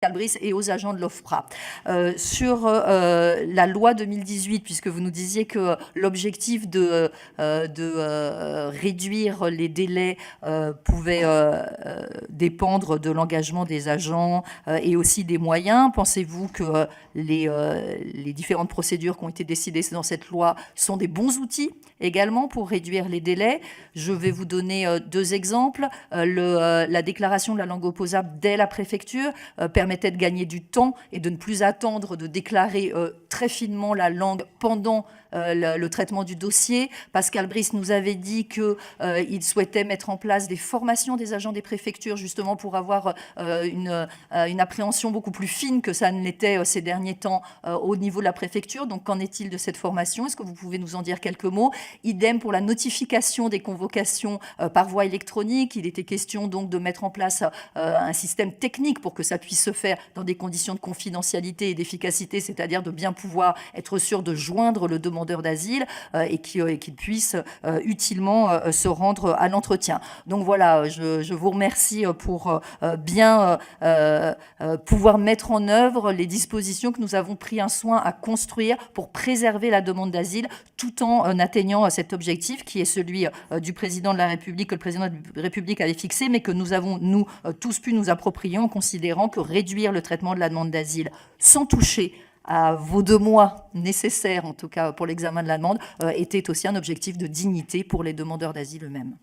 Calbris et aux agents de l'OFPRA. Sur la loi 2018, puisque vous nous disiez que l'objectif de réduire les délais pouvait dépendre de l'engagement des agents et aussi des moyens, pensez-vous que les différentes procédures qui ont été décidées dans cette loi sont des bons outils également pour réduire les délais? Je vais vous donner deux exemples. La déclaration de la langue opposable dès la préfecture permettait de gagner du temps et de ne plus attendre de déclarer très finement la langue pendant le traitement du dossier. Pascal Brice nous avait dit qu'il souhaitait mettre en place des formations des agents des préfectures justement pour avoir une appréhension beaucoup plus fine que ça ne l'était ces derniers temps au niveau de la préfecture. Donc qu'en est-il de cette formation? Est-ce que vous pouvez nous en dire quelques mots? Idem pour la notification des convocations par voie électronique. Il était question donc de mettre en place un système technique pour que ça puisse se faire dans des conditions de confidentialité et d'efficacité, c'est-à-dire de bien pouvoir être sûr de joindre le demandeur d'asile et qu'il puisse utilement se rendre à l'entretien. Donc voilà, je vous remercie pour bien pouvoir mettre en œuvre les dispositions que nous avons pris un soin à construire pour préserver la demande d'asile tout en atteignant cet objectif qui est celui du président de la République, que le président de la République avait fixé, mais que nous avons, nous, tous pu nous approprier en considérant que réduire le traitement de la demande d'asile sans toucher à vos 2 mois nécessaires, en tout cas pour l'examen de la demande, était aussi un objectif de dignité pour les demandeurs d'asile eux-mêmes.